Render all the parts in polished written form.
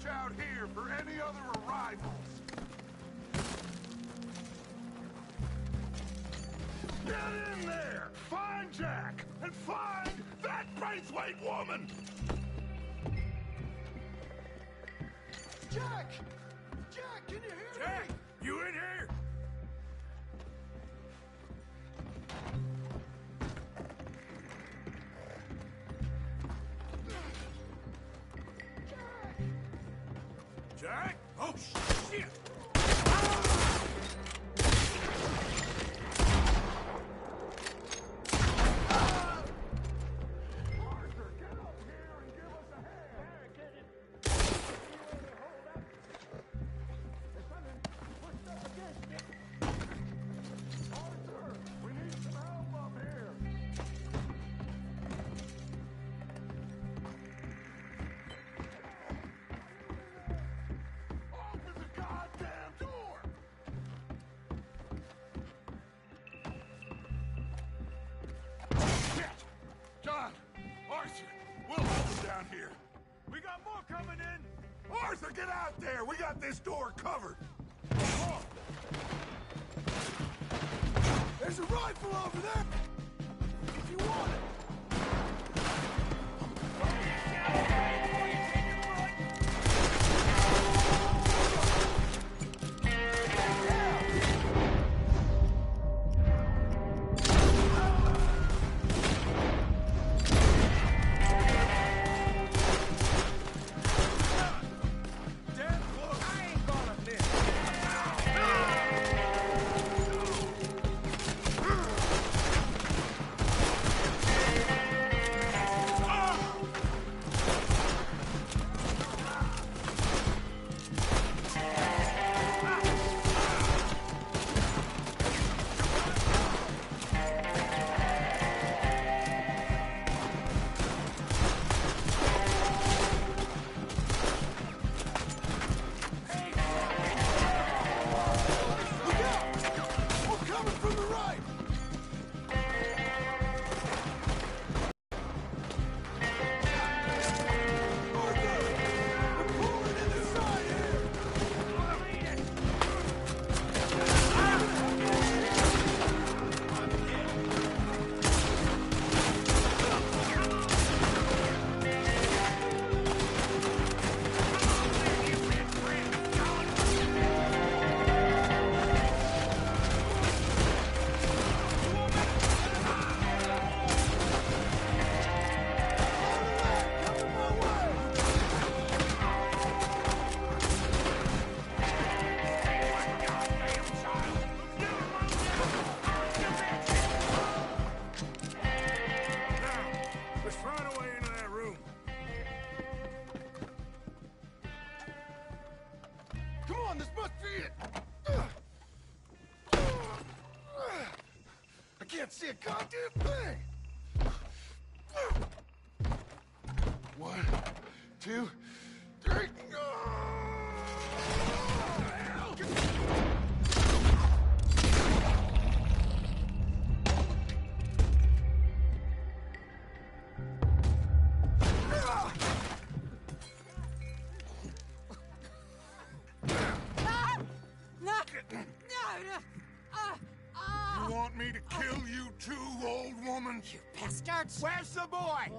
watch out here for any other arrivals. Get in there! Find Jack! And find that Braithwaite woman! Jack! Jack, can you hear me? Jack! You in here? Jack? Oh, shit! Arthur, get out there! We got this door covered! Come on. There's a rifle over there! If you want it! Can't see a goddamn thing! 1, 2, 3. You want me to kill you too, old woman? You bastards! Where's the boy?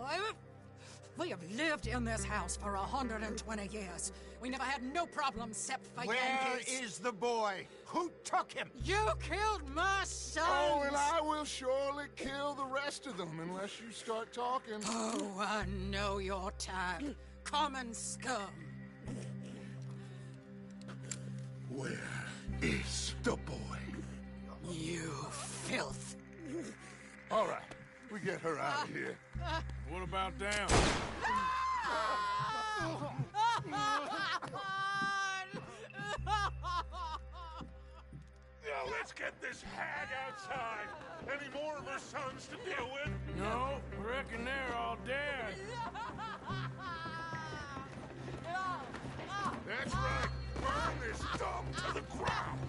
We have lived in this house for 120 years. We never had no problems except for Where Yankees. is the boy? Who took him? You killed my son! Oh, and I will surely kill the rest of them unless you start talking. Oh, I know your type. Common scum. Where is the boy? You filth. All right, we get her out of here. What about down? Now let's get this hag outside. Any more of her sons to deal with? No, I reckon they're all dead. That's right. Burn this dump to the ground.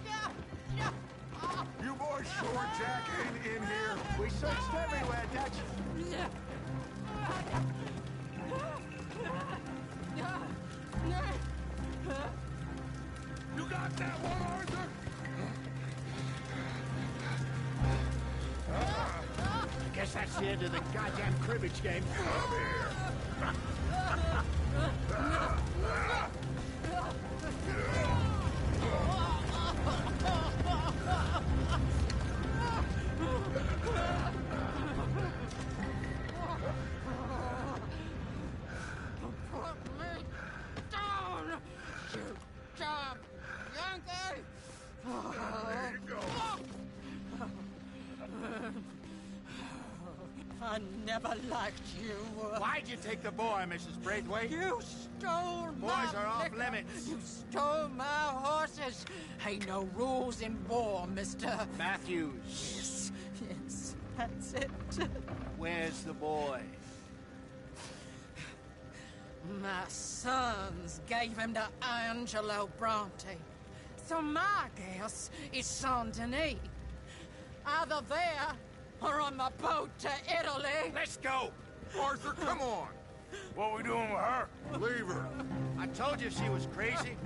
You boys sure Jack ain't in here? We searched everywhere, Dutch. here to the goddamn cribbage game. Come here! Put me down, you dumb Yankee! There you go. I never liked you. Why'd you take the boy, Mrs. Braithwaite? You stole Boys my are off liquor. limits. You stole my horses. Ain't no rules in war, mister. Matthews, Yes, yes, that's it. where's the boy? My sons gave him to Angelo Bronte. So my guess is Saint Denis. Either there or on the boat to Italy. Let's go! Arthur, come on! What we doing with her? Leave her. I told you she was crazy.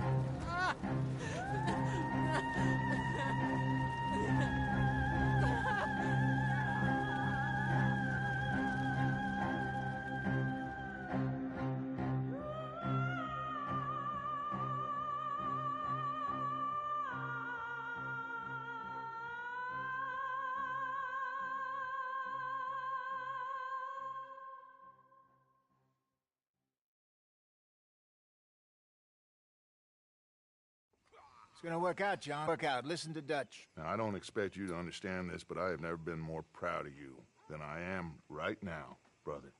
It's gonna work out, John. Work out. Listen to Dutch. Now, I don't expect you to understand this, but I have never been more proud of you than I am right now, brother.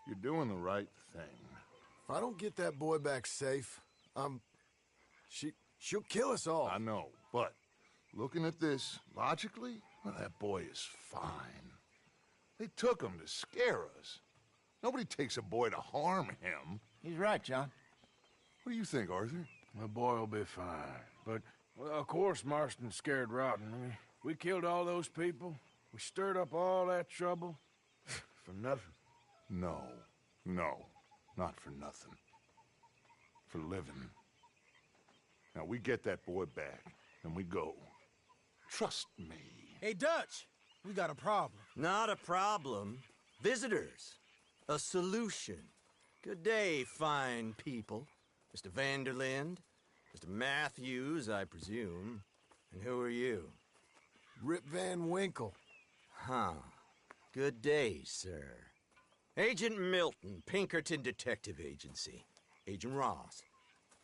You're doing the right thing. If I don't get that boy back safe, she'll kill us all. I know, but looking at this logically, well, that boy is fine. They took him to scare us. Nobody takes a boy to harm him. He's right, John. What do you think, Arthur? The boy will be fine. But, well, of course, Marston's scared rotten. I mean, we killed all those people. We stirred up all that trouble. For nothing. No, not for nothing. For living. Now, we get that boy back, and we go. Trust me. Hey, Dutch, we got a problem. Not a problem. Visitors. A solution. Good day, fine people. Mr. Vanderlind, Mr. Matthews, I presume. And who are you? Rip Van Winkle. Huh. Good day, sir. Agent Milton, Pinkerton Detective Agency. Agent Ross.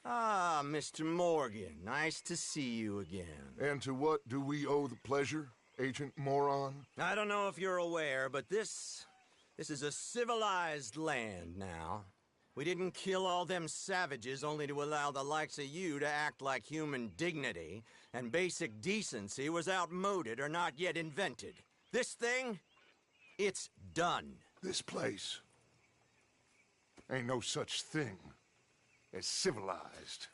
Ah, Mr. Morgan, nice to see you again. And to what do we owe the pleasure, Agent Moron? I don't know if you're aware, but this is a civilized land now. We didn't kill all them savages only to allow the likes of you to act like human dignity, and basic decency was outmoded or not yet invented. This thing, it's done. This place ain't no such thing as civilized.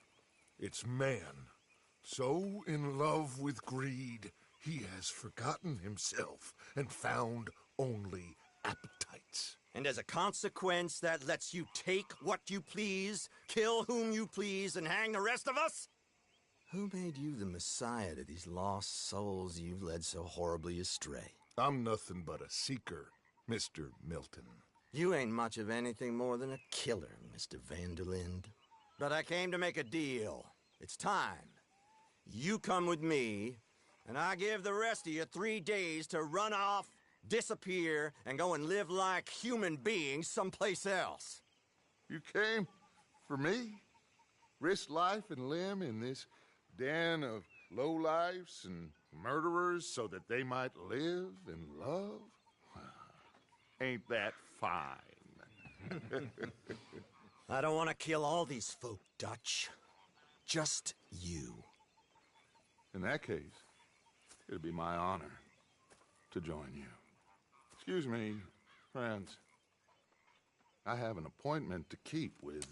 It's man, so in love with greed, he has forgotten himself and found only appetites. And as a consequence, that lets you take what you please, kill whom you please, and hang the rest of us? Who made you the messiah to these lost souls you've led so horribly astray? I'm nothing but a seeker, Mr. Milton. You ain't much of anything more than a killer, Mr. Vanderlind. But I came to make a deal. It's time. You come with me, and I give the rest of you 3 days to run off, disappear, and go and live like human beings someplace else. You came for me? Risk life and limb in this den of lowlifes and murderers so that they might live and love? Ain't that fine? I don't want to kill all these folk, Dutch. Just you. In that case, it'd be my honor to join you. Excuse me, friends. I have an appointment to keep with...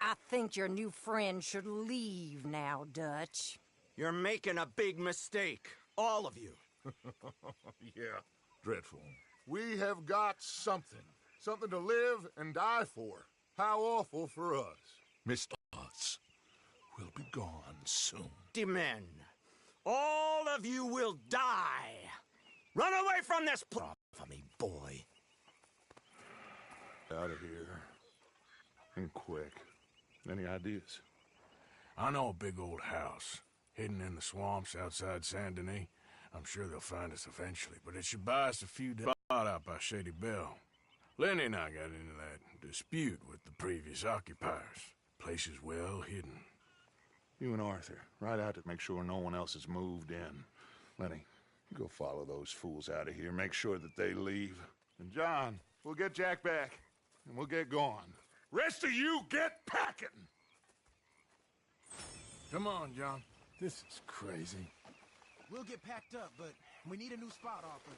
I think your new friend should leave now, Dutch. You're making a big mistake. All of you. Yeah, dreadful. We have got something. Something to live and die for. How awful for us. Miss Us will be gone soon. Men. All of you will die. Run away from this place for me, boy. Out of here. And quick. Any ideas? I know a big old house, hidden in the swamps outside Saint Denis. I'm sure they'll find us eventually, but it should buy us a few days. Bought out by Shady Belle. Lenny and I got into that dispute with the previous occupiers. Place is well hidden. You and Arthur, ride out to make sure no one else has moved in. Lenny, you go follow those fools out of here. Make sure that they leave. And John, we'll get Jack back, and we'll get going. Rest of you, get packing! Come on, John. This is crazy. We'll get packed up, but we need a new spot, Arthur.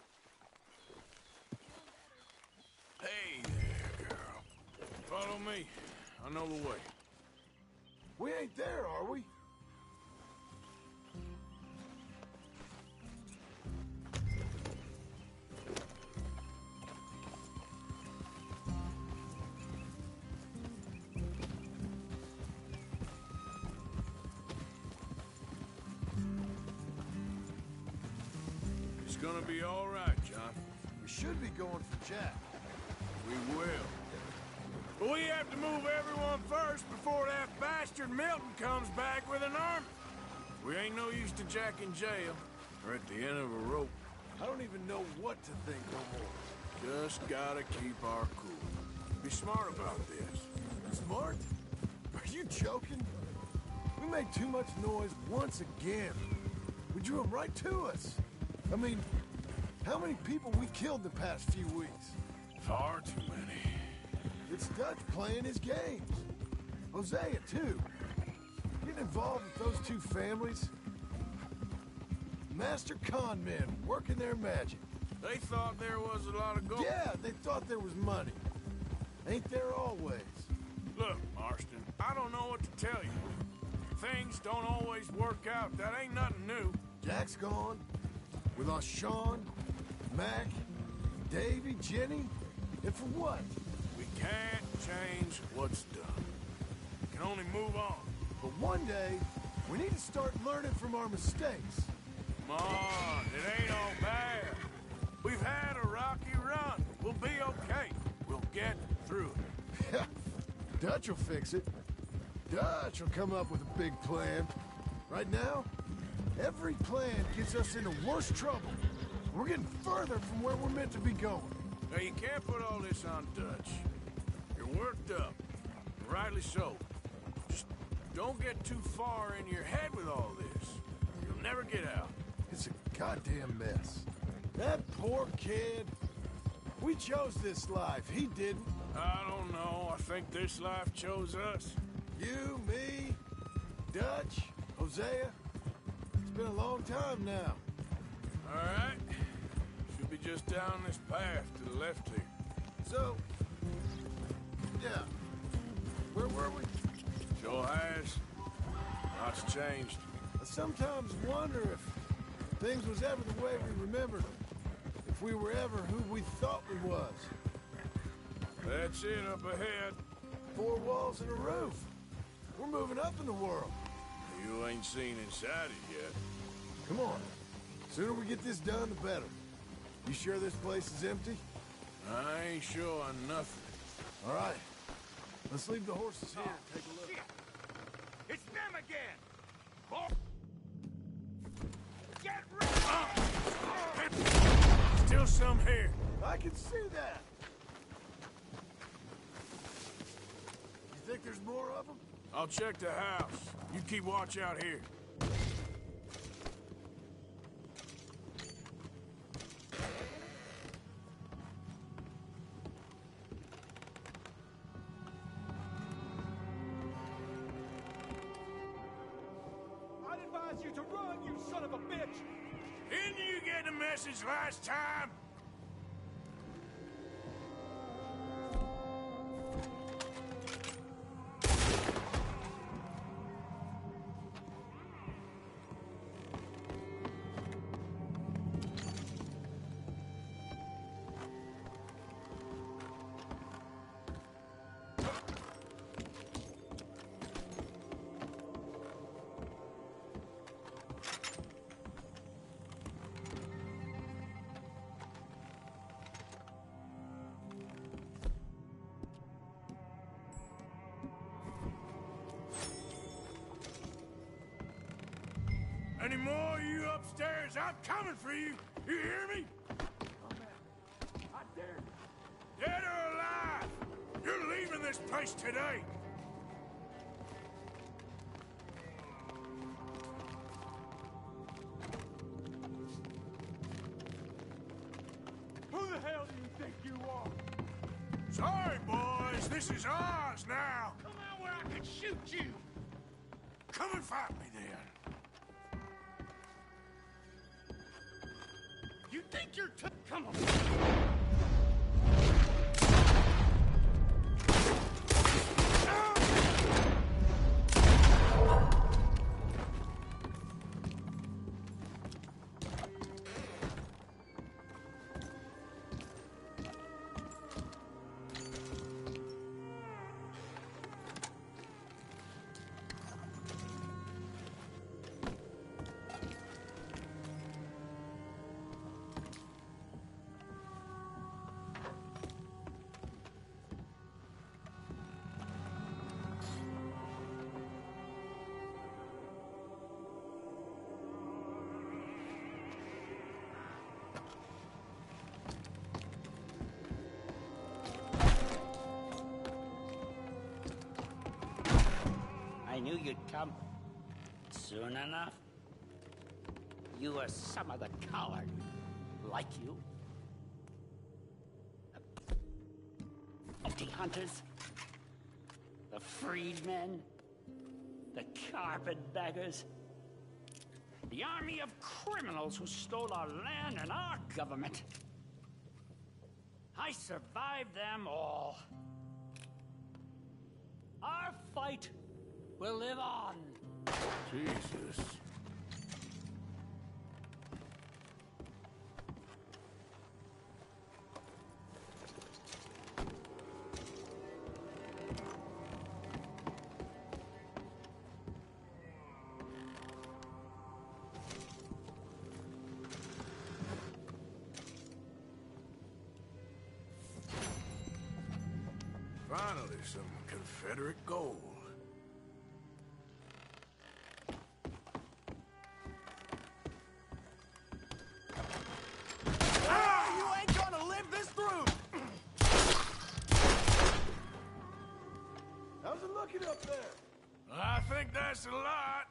Hey there, girl. Follow me. I know the way. We ain't there, are we? It's gonna be all right, John. We should be going for Jack. We will. But we have to move everyone first before that bastard Milton comes back with an army. We ain't no use to Jack in jail or at the end of a rope. I don't even know what to think no more. Just gotta keep our cool. Be smart about this. Smart? Are you joking? We made too much noise once again. We drew them right to us. I mean, how many people we killed the past few weeks? Far too many. It's Dutch playing his games. Hosea, too. Getting involved with those two families. Master con men working their magic. They thought there was a lot of gold. Yeah, they thought there was money. Ain't there always? Look, Marston, I don't know what to tell you. Things don't always work out. That ain't nothing new. Jack's gone. We lost Sean, Mac, Davy, Jenny. And for what? We can't change what's done. We can only move on. But one day, we need to start learning from our mistakes. Come on, it ain't all bad. We've had a rocky run. We'll be okay. We'll get through it. Dutch will fix it. Dutch will come up with a big plan. Right now, every plan gets us into worse trouble. We're getting further from where we're meant to be going. Now, you can't put all this on Dutch. You're worked up. Rightly so. Just don't get too far in your head with all this. You'll never get out. It's a goddamn mess. That poor kid. We chose this life. He didn't. I don't know. I think this life chose us. You, me, Dutch, Hosea. It's been a long time now. All right. Should be just down this path to the left here. So, yeah. Where were we? Sure has. Lots changed. I sometimes wonder if things was ever the way we remembered them. If we were ever who we thought we was. That's it up ahead. 4 walls and a roof. We're moving up in the world. You ain't seen inside it yet. Come on. Sooner we get this done, the better. You sure this place is empty? I ain't sure on nothing. All right. Let's leave the horses here and take a look. It's them again! Still some here. I can see that. You think there's more of them? I'll check the house. You keep watch out here. I'd advise you to run, you son of a bitch! Didn't you get the message last time? boys, I'm coming for you. You hear me? I dare you. Dead or alive, you're leaving this place today. Who the hell do you think you are? Sorry, boys, this is ours now. Come out where I can shoot you! Come and fight me then. You think you're come on! I knew you'd come. Soon enough. You are some of the coward. Like you. The bounty hunters. The freedmen. The carpetbaggers. The army of criminals who stole our land and our government. I survived them all. Our fight will live on. Jesus. Finally, some Confederate gold. You ain't gonna live this through! How's it looking up there? I think that's a lot.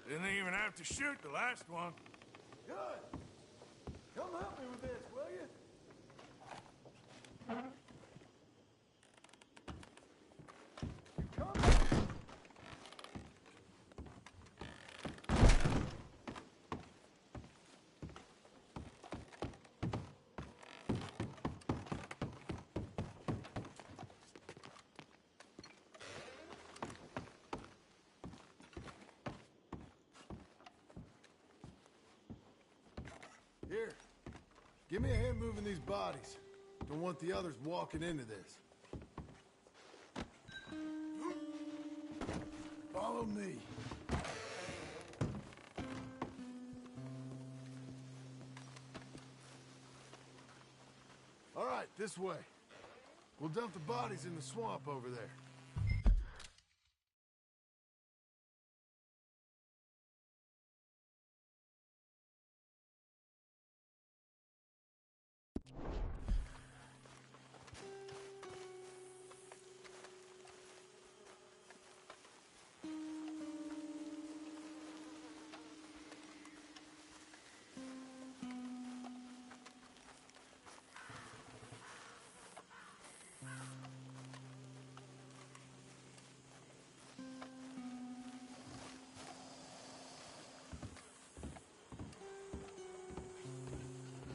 Didn't even have to shoot the last one. Good. Come help me with this, will you? You coming? Here. Give me a hand moving these bodies. Don't want the others walking into this. Follow me. All right, this way. We'll dump the bodies in the swamp over there.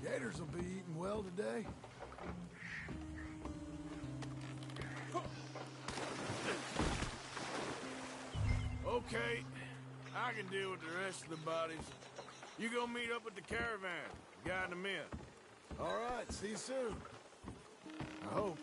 Gators will be eating well today. Okay, I can deal with the rest of the bodies. You go meet up with the caravan, guide them in. All right, see you soon. I hope.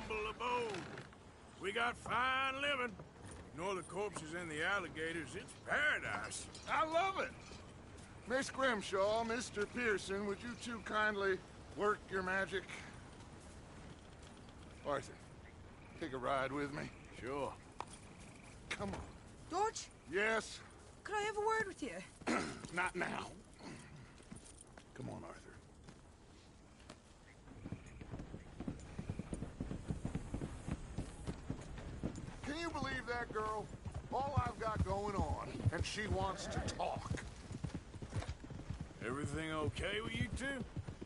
humble abode. We got fine living. Ignore the corpses and the alligators, it's paradise. I love it. Miss Grimshaw, Mr. Pearson, would you two kindly work your magic? Arthur, take a ride with me. Sure. Come on. George, Yes? could I have a word with you? Not now. Come on, Arthur. Can you believe that girl? All I've got going on, and she wants to talk. Everything okay with you two?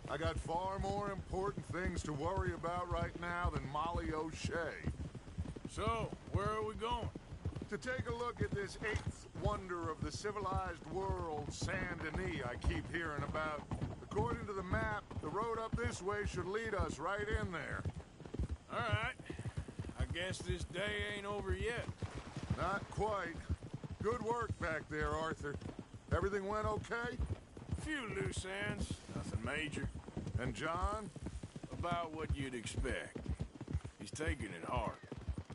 I got far more important things to worry about right now than Molly O'Shea. So, where are we going? To take a look at this eighth wonder of the civilized world, Saint Denis, I keep hearing about. According to the map, the road up this way should lead us right in there. All right. I guess this day ain't over yet. Not quite. Good work back there, Arthur. Everything went okay? Few loose ends, nothing major. And John? About what you'd expect. He's taking it hard.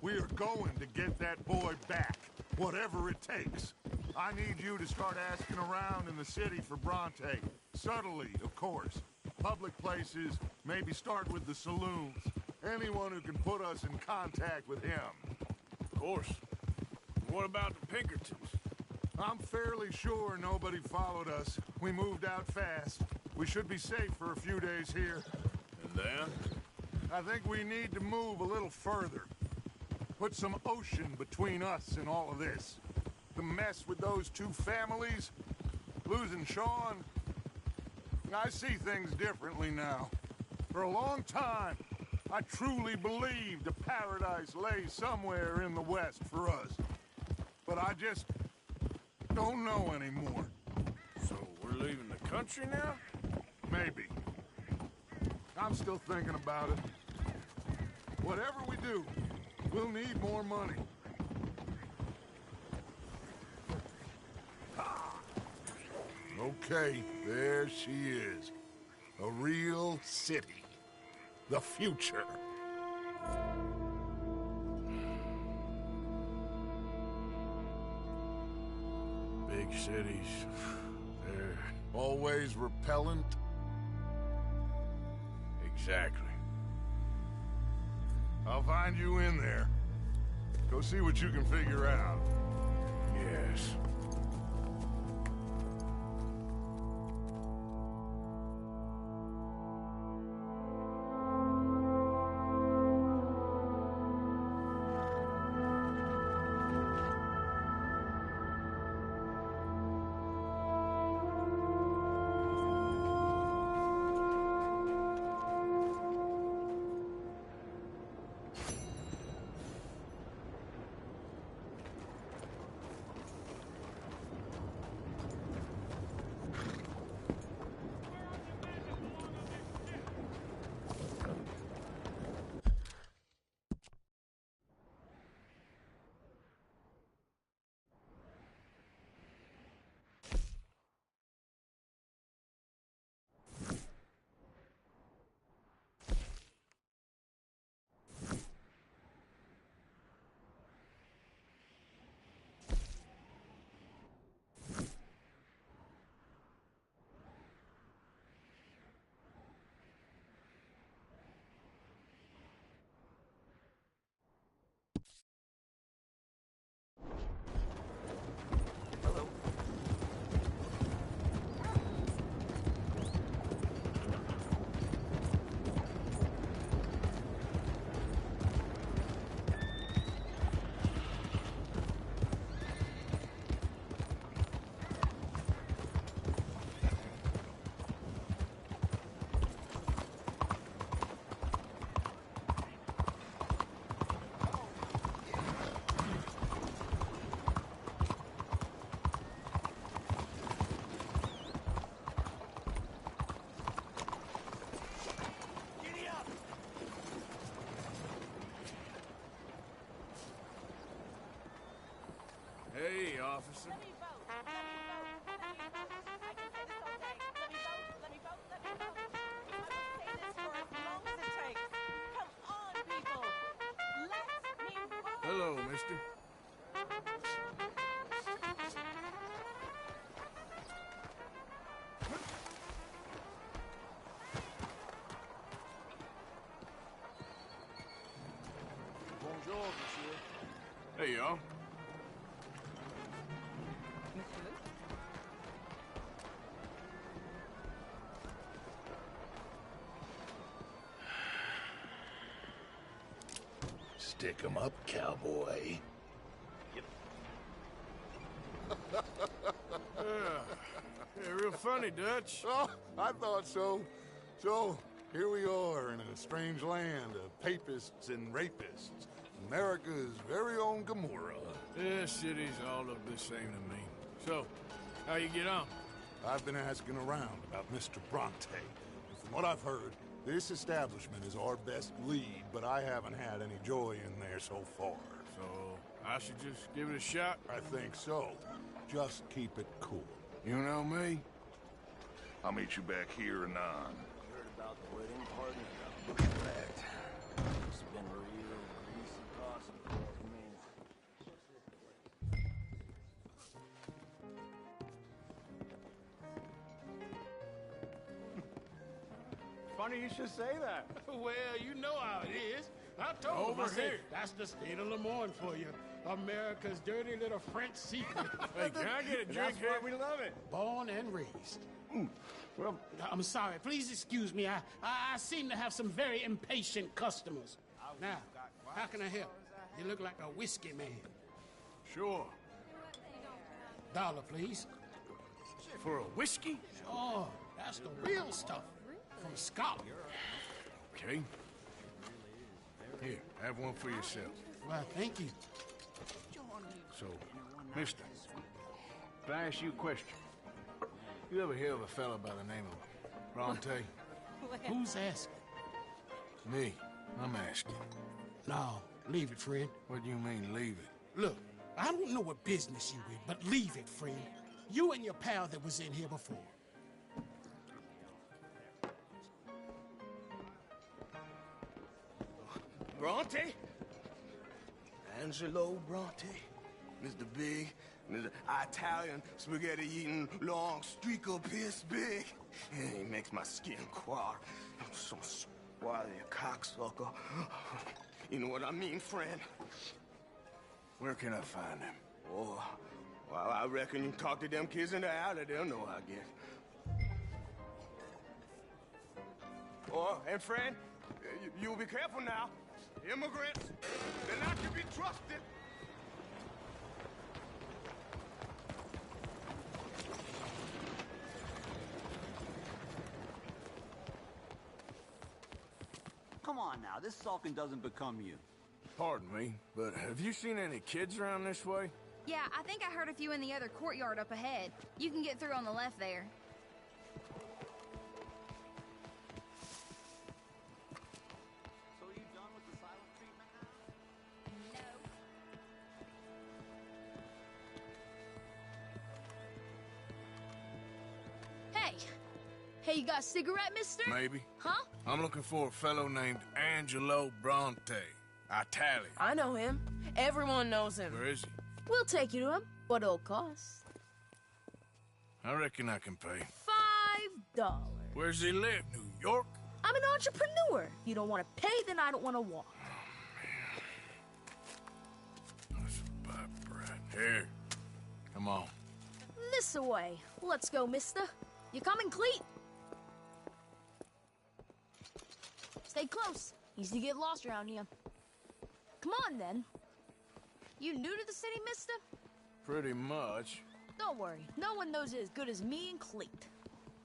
We are going to get that boy back, whatever it takes. I need you to start asking around in the city for Bronte. Subtly, of course. Public places, maybe start with the saloons. Anyone who can put us in contact with him. Of course. What about the Pinkertons? I'm fairly sure nobody followed us. We moved out fast. We should be safe for a few days here. And then? I think we need to move a little further. Put some ocean between us and all of this. The mess with those two families, losing Sean. I see things differently now. For a long time, I truly believed a paradise lay somewhere in the West for us. But I just don't know anymore. So we're leaving the country now? Maybe. I'm still thinking about it. Whatever we do, we'll need more money. Okay, there she is. A real city. The future. Big cities. They're... Always repellent. Exactly. I'll find you in there. Go see what you can figure out. Yes. Hey, officer. Let me vote. Let me vote. I can say this all day. Let me vote. Let me vote. Let me vote. I'm going to say this for as long as it takes. Come on, people. Hello, mister. Bonjour, monsieur. Hey, y'all. Stick 'em up, cowboy. Yeah, real funny, Dutch. Oh, I thought so. So, here we are in a strange land of papists and rapists. America's very own Gomorrah. This city's all look the same to me. So, how you get on? I've been asking around about Mr. Bronte. And from what I've heard, this establishment is our best lead, but I haven't had any joy in there so far. So, I should just give it a shot? I think so. Just keep it cool. You know me? I'll meet you back here anon. Heard about the wedding party and got bushwhacked. It's been real greasy possible for me. Funny you should say that. Well, you know how it is. I told him, I said, that's the state of Lemoyne for you. America's dirty little French secret. Hey, can I get a drink That's here? why we love it. Born and raised. Well, I'm sorry. Please excuse me. I seem to have some very impatient customers. Now, how can I help? You look like a whiskey man. Sure. $1, please. For a whiskey? Oh, that's the real stuff. From Scotland. Okay. Here, have one for yourself. Well, thank you. So, mister, can I ask you a question? You ever hear of a fella by the name of Bronte? Who's asking? Me. I'm asking. No, leave it, friend. What do you mean, leave it? Look, I don't know what business you in, but leave it, friend. You and your pal that was in here before. Bronte? Angelo Bronte? Mr. Big, Mr. Italian spaghetti-eating long streak of piss big. He makes my skin crawl. I'm so squally a cocksucker. You know what I mean, friend? Where can I find him? Oh, well, I reckon you talk to them kids in the alley, they'll know, I guess. Oh, and friend, you'll be careful now. Immigrants, they're not to be trusted. Come on now, this sulking doesn't become you. Pardon me, but have you seen any kids around this way? Yeah, I think I heard a few in the other courtyard up ahead. You can get through on the left there. So are you done with the silent treatment now? No. Hey! Hey, you got a cigarette, mister? Maybe. Huh? I'm looking for a fellow named Angelo Bronte. Italian. I know him. Everyone knows him. Where is he? We'll take you to him. What it'll cost? I reckon I can pay. $5. Where's he live? New York? I'm an entrepreneur. You don't want to pay, then I don't want to walk. That's a bad brat. Here. Come on. This way. Let's go, mister. You coming, Cleet? Stay close. Easy to get lost around here. Come on, then. You new to the city, mister? Pretty much. Don't worry. No one knows it as good as me and Cleet.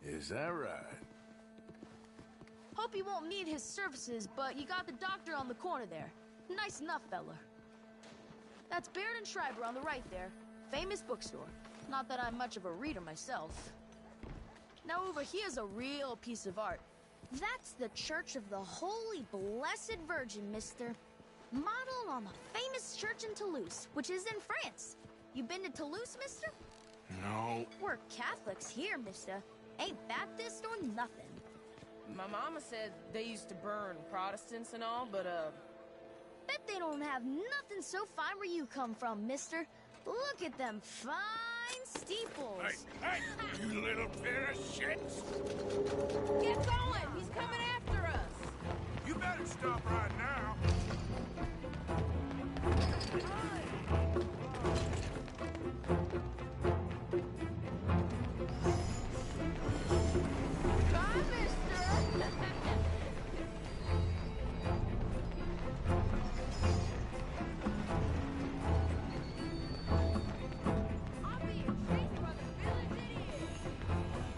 Is that right? Hope you won't need his services, but you got the doctor on the corner there. Nice enough, fella. That's Baird and Schreiber on the right there. Famous bookstore. Not that I'm much of a reader myself. Now over here's a real piece of art. That's the Church of the Holy Blessed Virgin, mister. Modeled on the famous church in Toulouse, which is in France. You been to Toulouse, mister? No. We're Catholics here, mister. Ain't Baptist or nothing. My mama said they used to burn Protestants and all, but, Bet they don't have nothing so fine where you come from, mister. Look at them fine steeples. Hey, you little pair of shits! Get going! He's coming after us! You better stop right now. Bye, mister!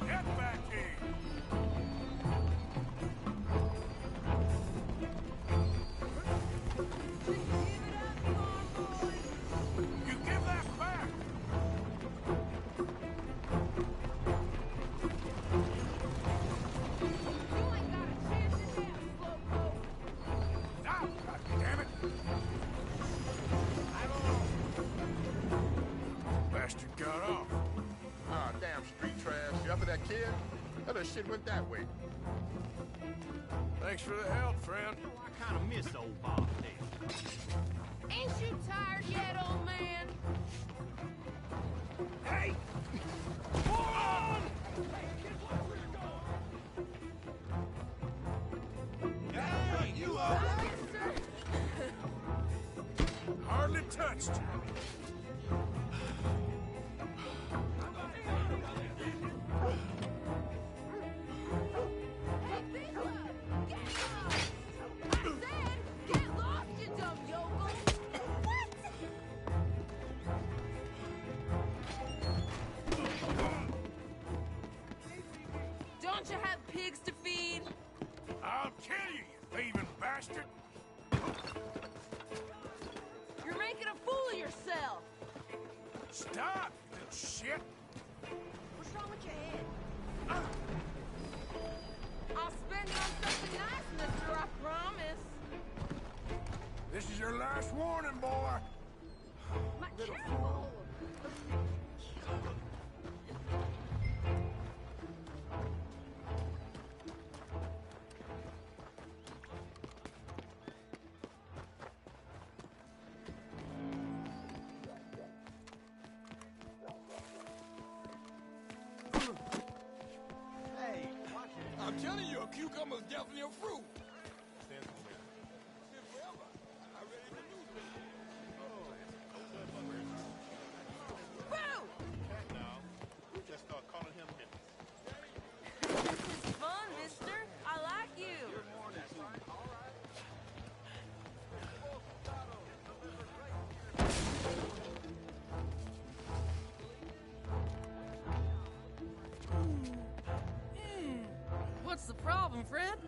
Get back here! You give that back! Now, goddammit! Bastard got off. Ah, damn street trash. You up for that kid? Other shit went that way. Thanks for the help, friend. I kind of miss old Bob there. Ain't you tired yet, old man? Hey! Hold on! Hey, you up? Hardly touched. Don't you have pigs to feed? I'll kill you, you thieving bastard! You're making a fool of yourself! Stop, you little shit! What's wrong with your head? I'll spend it on something nice, mister, I promise. This is your last warning, boy! My careful! Hey, watch it. I'm telling you, a cucumber's definitely a fruit. Just start calling him Memphis. This is fun, mister. I like you. What's the problem, friend?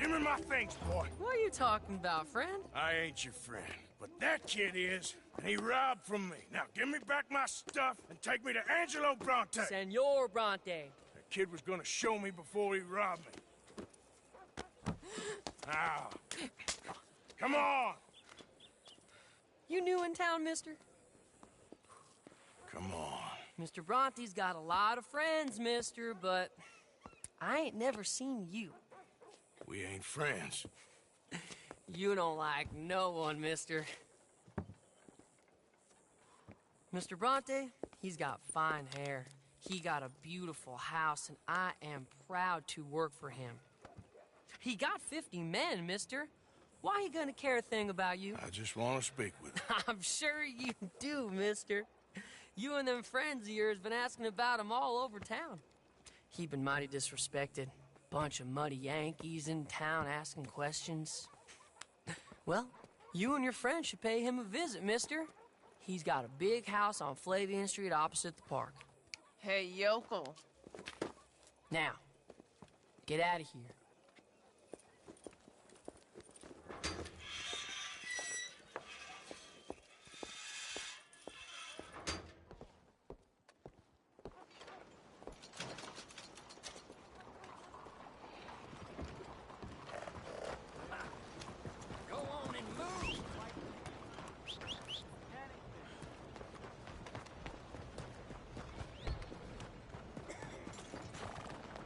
Give me my things, boy. What are you talking about, friend? I ain't your friend, but that kid is, and he robbed from me. Now give me back my stuff and take me to Angelo Bronte. Senor Bronte. That kid was gonna show me before he robbed me. Now, come on. You new in town, mister? Come on. Mr. Bronte's got a lot of friends, mister, but I ain't never seen you. We ain't friends. You don't like no one, mister. Mr. Bronte, he's got fine hair. He got a beautiful house, and I am proud to work for him. He got 50 men, mister. Why he gonna care a thing about you? I just want to speak with him. I'm sure you do, mister. You and them friends of yours been asking about him all over town. He been mighty disrespected. Bunch of muddy Yankees in town asking questions. Well, you and your friend should pay him a visit, mister. He's got a big house on Flavian Street opposite the park. Hey, yokel. Now, get out of here.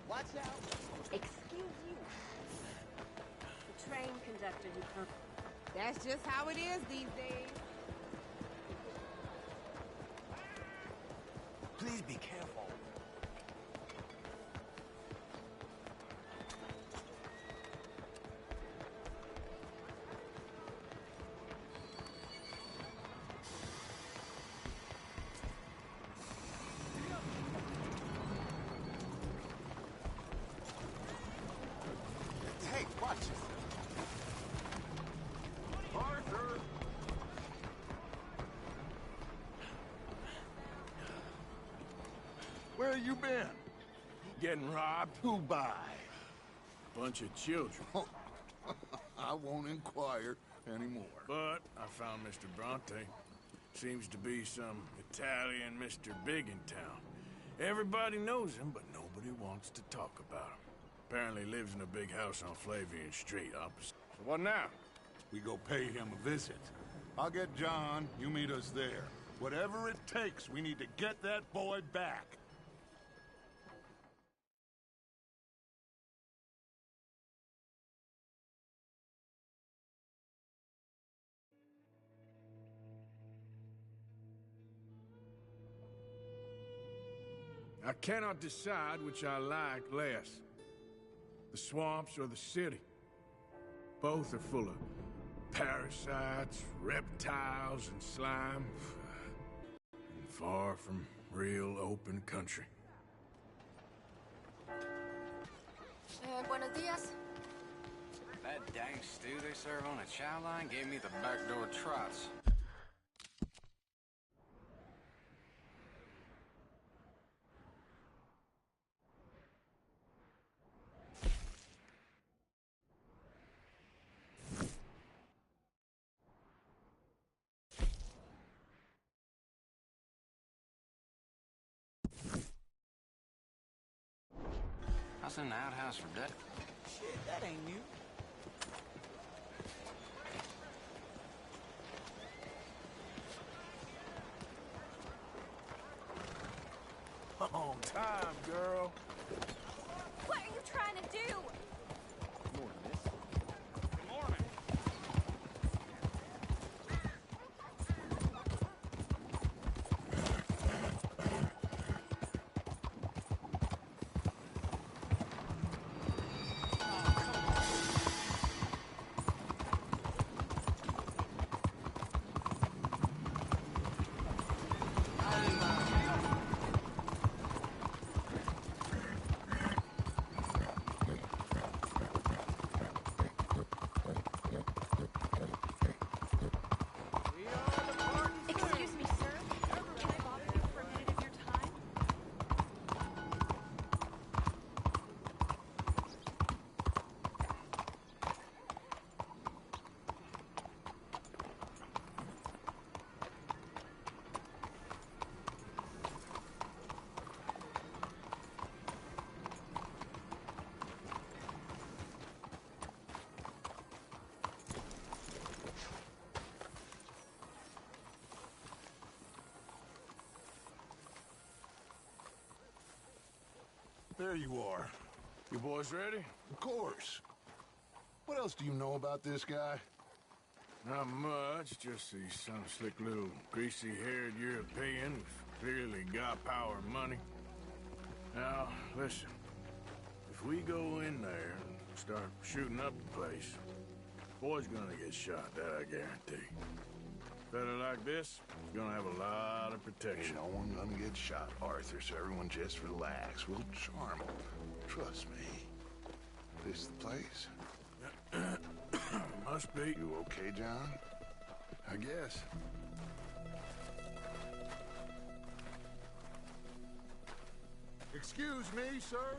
Watch out. Excuse you. The train conductor who comes... That's just how it is these days. Please be careful. Hey, watch yourself. Arthur! Where you been? Getting robbed? Who by? Bunch of children. I won't inquire anymore. But I found Mr. Bronte. Seems to be some Italian Mr. Big in town. Everybody knows him, but nobody wants to talk about him. Apparently lives in a big house on Flavian Street opposite. So what now? We go pay him a visit. I'll get John, you meet us there. Whatever it takes, we need to get that boy back. I cannot decide which I like less. The swamps or the city. Both are full of parasites, reptiles, and slime. And far from real open country. Buenos dias. That dang stew they serve on a chow line gave me the backdoor trots. I was in the outhouse for debt. Shit, that ain't new. On time, girl. What are you trying to do? Morning, miss. Good morning. Excuse me, sir. Can I bother you for a minute of your time? There you are. You boys ready? Of course. What else do you know about this guy? Not much, just he's some slick little greasy-haired European who's clearly got power and money. Now, listen. If we go in there and start shooting up the place, boy's gonna get shot, that I guarantee. Fella like this is gonna have a lot of protection. Ain't no one gonna get shot, Arthur, so everyone just relax. We'll charm them. Trust me. This the place? Must be. You okay, John? I guess. Excuse me, sir.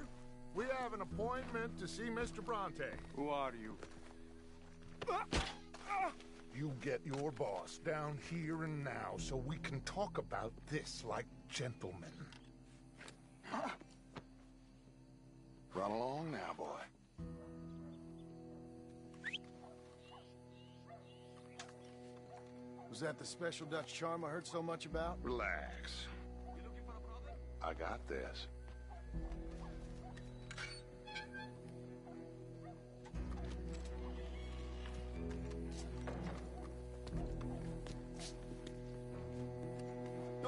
We have an appointment to see Mr. Bronte. Who are you? You get your boss down here and now so we can talk about this like gentlemen. Run along now, boy. Was that the special Dutch charm I heard so much about? Relax. I got this.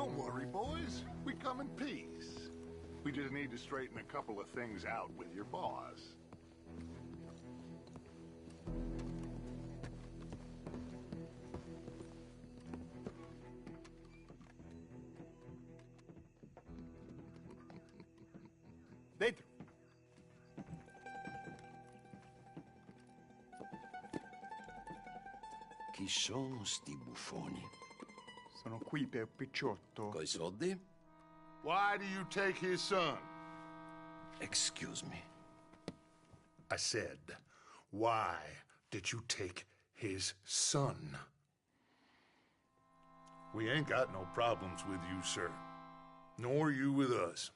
Don't worry, boys. We come in peace. We just need to straighten a couple of things out with your boss. Dentro. Chi sono sti buffoni? Sono qui per Picciotto. Coi soldi? Why do you take his son? Excuse me. I said, why did you take his son? We ain't got no problems with you, sir. Nor you with us.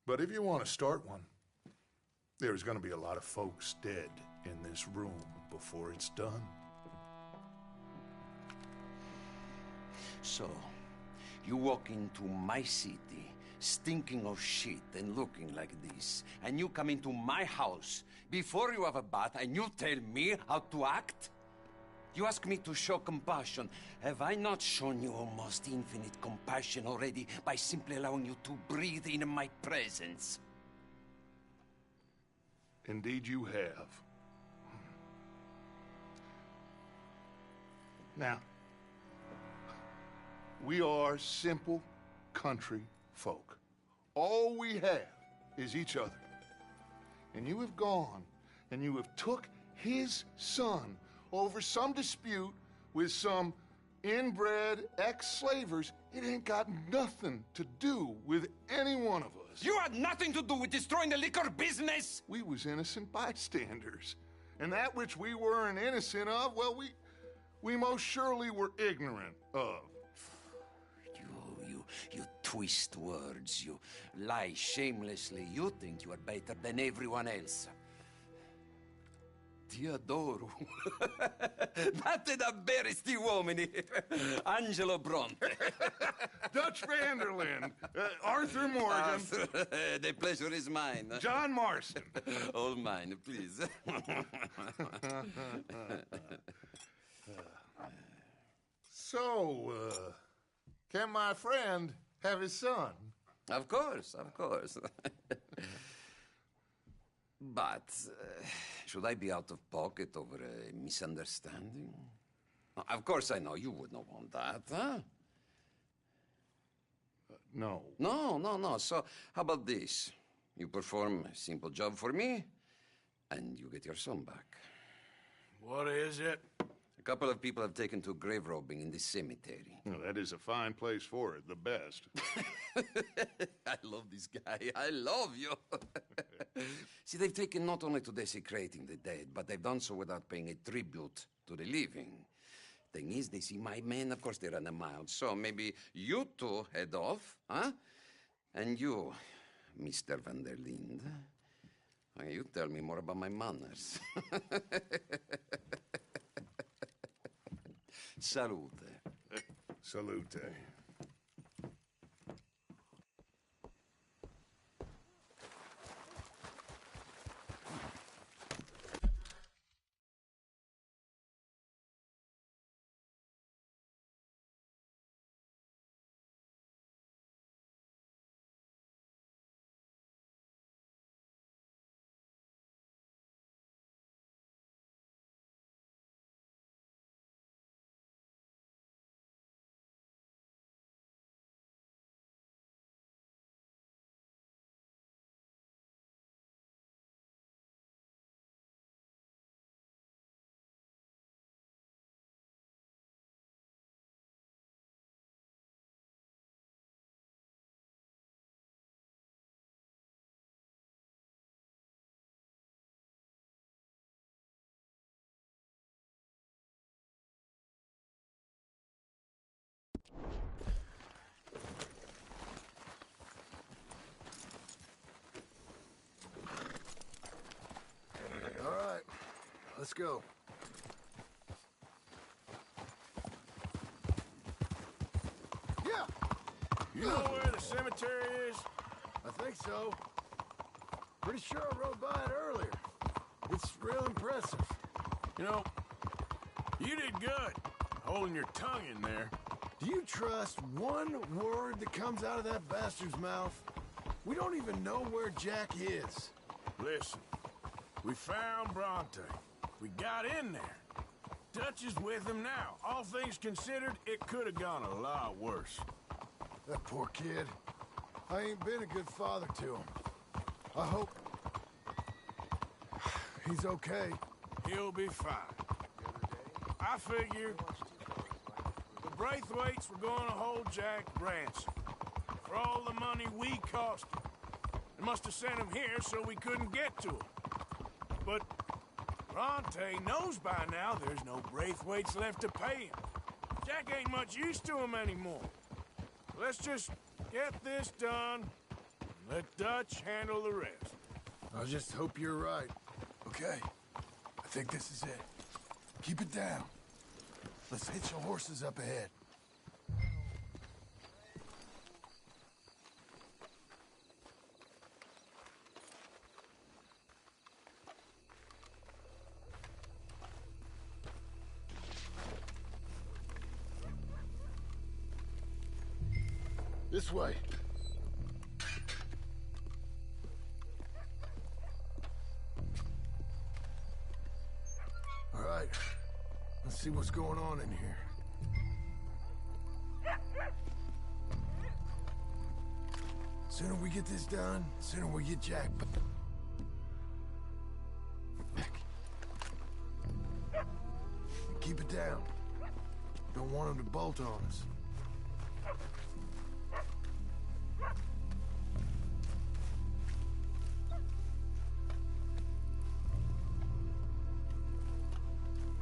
But if you want to start one, there's going to be a lot of folks dead in this room before it's done. So, you walk into my city, stinking of shit and looking like this, and you come into my house before you have a bath and you tell me how to act? You ask me to show compassion. Have I not shown you almost infinite compassion already by simply allowing you to breathe in my presence? Indeed you have. Now, we are simple country folk. All we have is each other. And you have gone and you have took his son over some dispute with some inbred ex-slavers. It ain't got nothing to do with any one of us. You had nothing to do with destroying the liquor business! We was innocent bystanders. And that which we weren't innocent of, well, we most surely were ignorant of. You twist words, you lie shamelessly. You think you are better than everyone else. Ti adoro. Vatte davvero sti uomini. Angelo Bronte. Dutch Vanderlyn. Arthur Morgan. Arthur, the pleasure is mine. John Marston. All mine, please. So, can my friend have his son? Of course, of course. But, should I be out of pocket over a misunderstanding? Of course I know you would not want that, huh? No. No. So, how about this? You perform a simple job for me, and you get your son back. What is it? A couple of people have taken to grave robbing in the cemetery. Well, that is a fine place for it, the best. I love this guy. I love you. See, they've taken not only to desecrating the dead, but they've done so without paying a tribute to the living. Thing is, they see my men, of course they run them out. So maybe you two head off, huh? And you, Mr. Van der Linde, you tell me more about my manners. Salute. Salute. All right, let's go. Yeah! You know where the cemetery is? I think so. Pretty sure I rode by it earlier. It's real impressive. You know, you did good, holding your tongue in there. Do you trust one word that comes out of that bastard's mouth? We don't even know where Jack is. Listen, we found Bronte. We got in there. Dutch is with him now. All things considered, it could have gone a lot worse. That poor kid. I ain't been a good father to him. I hope... he's okay. He'll be fine. I figure the Braithwaites were going to hold Jack ransom for all the money we cost him. They must have sent him here so we couldn't get to him. But Bronte knows by now there's no Braithwaites left to pay him. Jack ain't much use to him anymore. Let's just get this done and let Dutch handle the rest. I just hope you're right. Okay, I think this is it. Keep it down. Let's hitch the horses up ahead. This way. All right. Let's see what's going on in here. Sooner we get this done, sooner we get Jack back. Keep it down. Don't want him to bolt on us.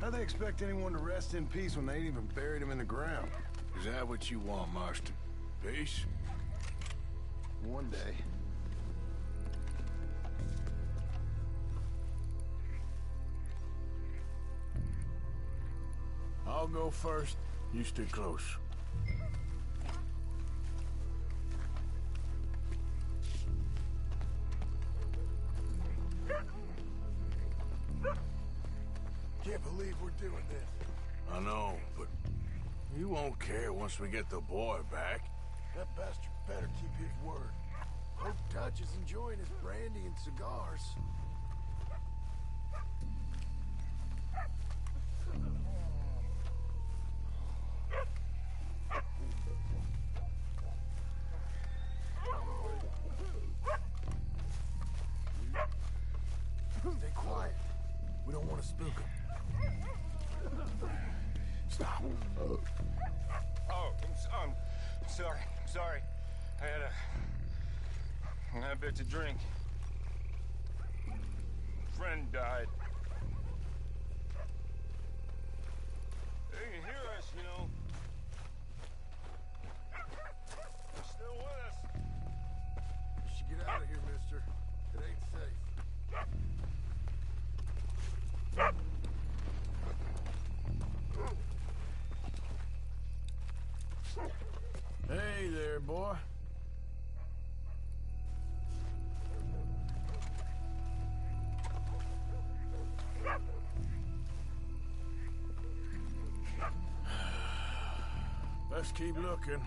How they expect anyone to rest in peace when they ain't even buried him in the ground? Is that what you want, Marston? Peace? One day. I'll go first. You stay close. Can't believe we're doing this. I know, but you won't care once we get the boy back. That bastard better keep his word. Hope Dutch is enjoying his brandy and cigars. Stay quiet. We don't want to spook him. Stop. Oh, I'm sorry. I'm sorry. I had a bit to drink. Friend died. They can hear us, you know. They're still with us. You should get out of here, mister. It ain't safe. Hey there, boy. Let's keep looking.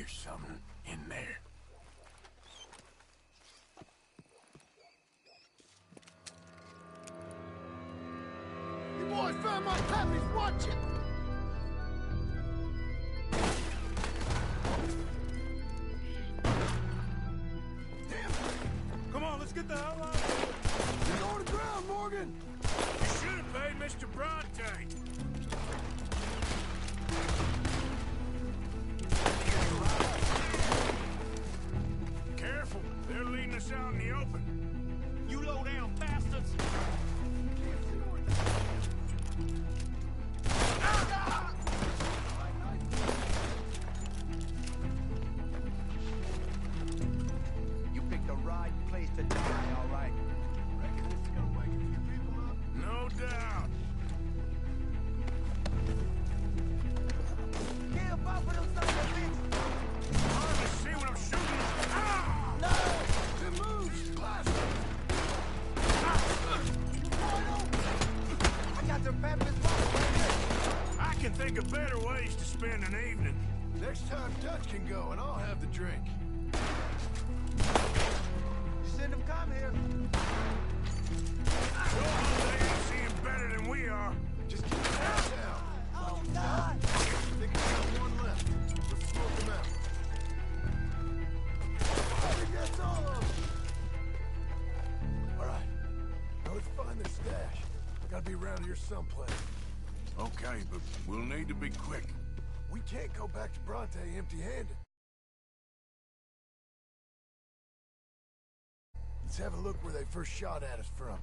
Something in there. You boys found my puppies. Watch it. Damn. Come on, let's get the hell out of here. You're on the ground, Morgan. You should have paid Mr. Bronte. Careful, they're leading us out in the open. You low down bastards! think of better ways to spend an evening. Next time Dutch can go and I'll have the drink. You send him come here. They ain't seeing better than we are. Just keep it down. Oh, God! I think I got one left. Let's smoke him out. I think that's all of them. All right. Now let's find their stash. Gotta be around here someplace. Okay, but we'll need to be quick. We can't go back to Bronte empty-handed. Let's have a look where they first shot at us from.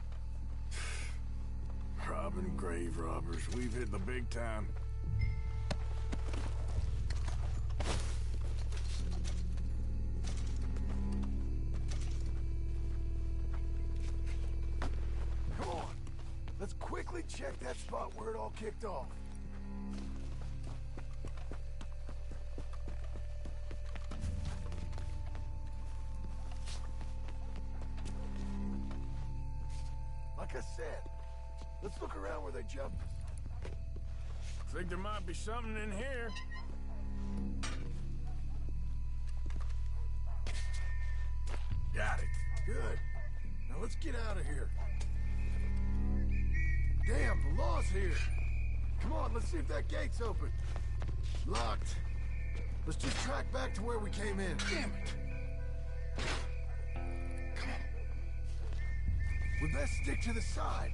Robbing grave robbers. We've hit the big time. Come on. Let's quickly check that spot where it all kicked off. Like I said, let's look around where they jumped us. Think there might be something in here. Got it. Good. Now let's get out of here. Damn, the law's here. Come on, let's see if that gate's open. Locked. Let's just track back to where we came in. Damn it. Come on. We best stick to the side.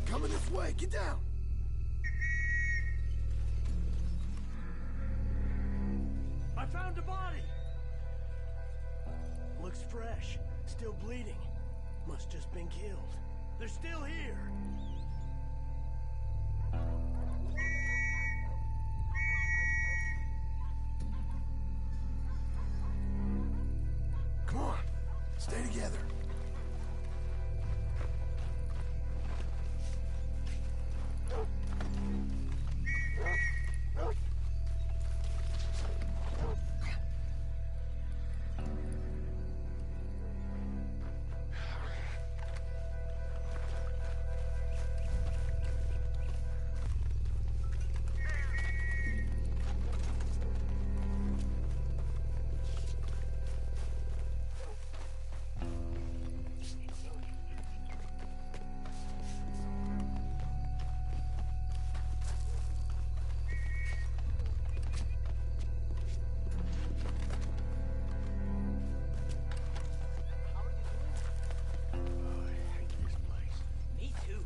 Coming this way, get down. I found a body! Looks fresh. Still bleeding. Must just been killed. They're still here! Come on. Stay together. Me too.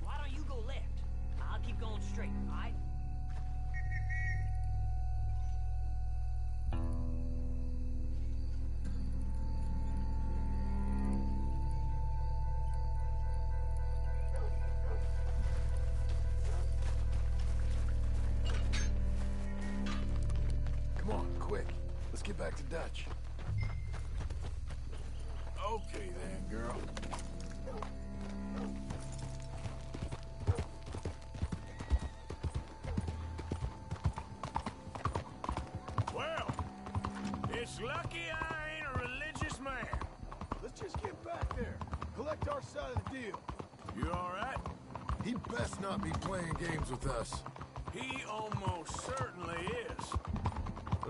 Why don't you go left? I'll keep going straight, alright? Come on, quick. Let's get back to Dutch. Okay then, girl. Well, it's lucky I ain't a religious man. Let's just get back there. Collect our side of the deal. You all right? He best not be playing games with us. He almost certainly is.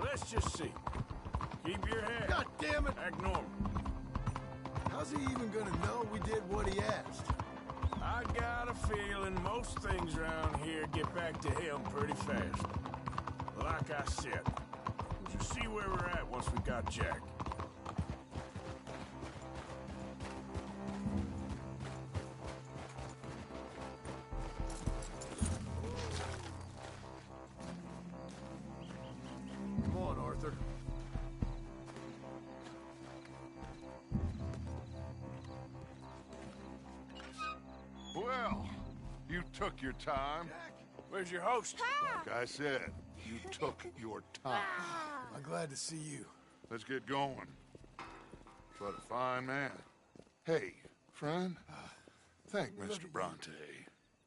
Let's just see. Keep your head. God damn it! Act normal. How's he even gonna know we did what he asked? I got a feeling most things around here get back to him pretty fast. Like I said, we'll just see where we're at once we got Jack. Come on, Arthur. Well, you took your time. Where's your host? Like I said, you took your time. I'm glad to see you. Let's get going. What a fine man. Hey, friend, thank Mr. Bronte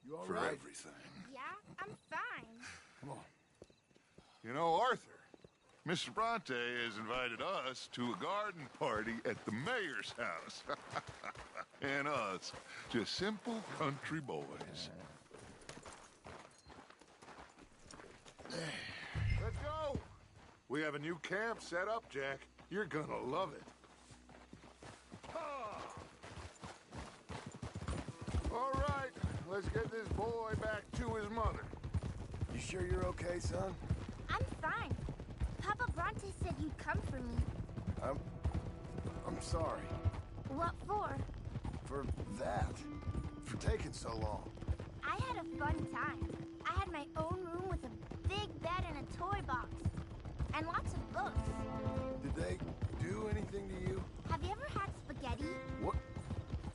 You all for right? everything. Yeah, I'm fine. Come on. You know, Arthur, Mr. Bronte has invited us to a garden party at the mayor's house. And us, just simple country boys. Let's go! We have a new camp set up, Jack. You're gonna love it. All right, let's get this boy back to his mother. You sure you're okay, son? I'm fine. Papa Bronte said you'd come for me. I'm sorry. What for? For that. For taking so long. I had a fun time. I had my own room with a big bed and a toy box. And lots of books. Did they do anything to you? Have you ever had spaghetti?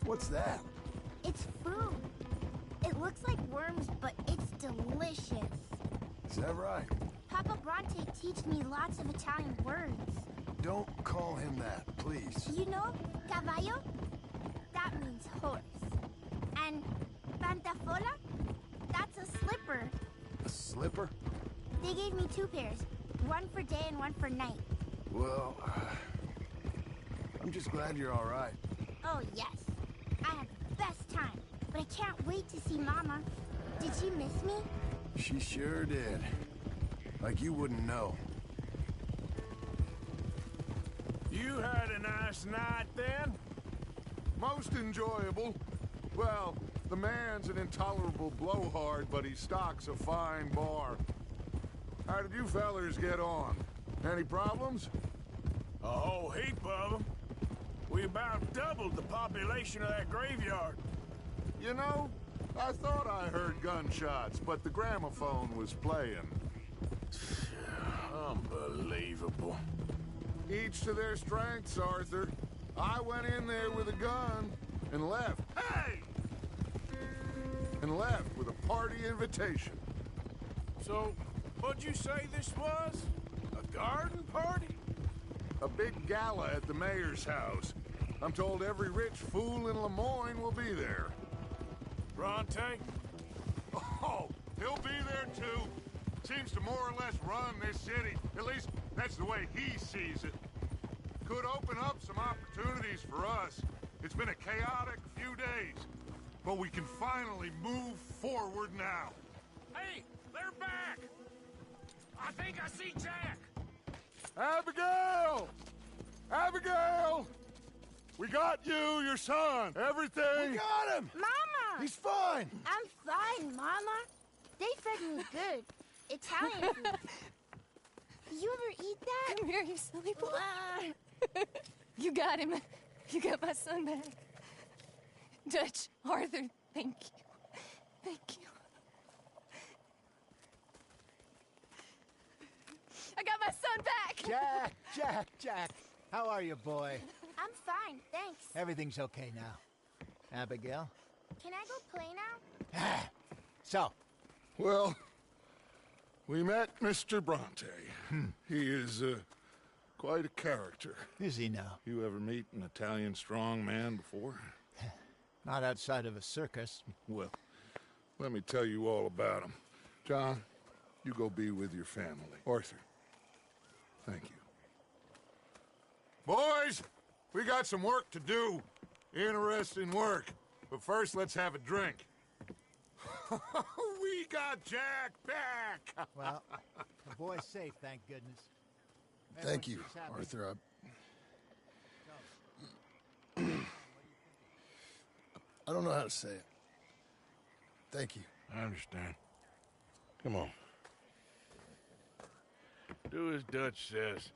What's that? It's food. It looks like worms, but it's delicious. Is that right? Papa Bronte teach me lots of Italian words. Don't call him that, please. You know, caballo? That means horse. And pantafola? That's a slipper. A slipper? They gave me 2 pairs. One for day and one for night. Well, I'm just glad you're all right. Oh, yes. I had the best time. But I can't wait to see Mama. Did she miss me? She sure did. Like you wouldn't know. You had a nice night then? Most enjoyable. Well, the man's an intolerable blowhard, but he stocks a fine bar. How did you fellers get on? Any problems? A whole heap of them. We about doubled the population of that graveyard. You know, I thought I heard gunshots, but the gramophone was playing. Unbelievable. Each to their strengths, Arthur. I went in there with a gun and left. Hey! And left with a party invitation. So, what'd you say this was? A garden party? A big gala at the mayor's house. I'm told every rich fool in Lemoyne will be there. Bronte? Oh, he'll be there too. Seems to more or less run this city. At least, that's the way he sees it. Could open up some opportunities for us. It's been a chaotic few days, but we can finally move forward now. Hey, they're back! I think I see Jack! Abigail! Abigail! We got you, your son, everything! We got him! Mama! He's fine! I'm fine, Mama. They fed me good. Italian food. You ever eat that? Come here, you silly boy. You got him. You got my son back. Dutch, Arthur, thank you. Thank you. I got my son back! Jack. How are you, boy? I'm fine, thanks. Everything's okay now. Abigail? Can I go play now? So? Well, we met Mr. Bronte. He is quite a character. Is he now? You ever meet an Italian strong man before? Not outside of a circus. Well, let me tell you all about him. John, you go be with your family. Arthur, thank you. Boys, we got some work to do. Interesting work. But first, let's have a drink. We got Jack back! Well, the boy's safe, thank goodness. Thank you, Arthur. I don't know how to say it. Thank you. I understand. Come on. Do as Dutch says.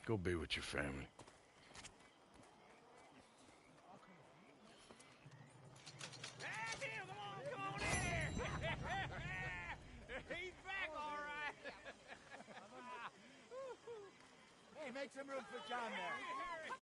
Go be with your family. He's back, all right. Hey, make some room for John there.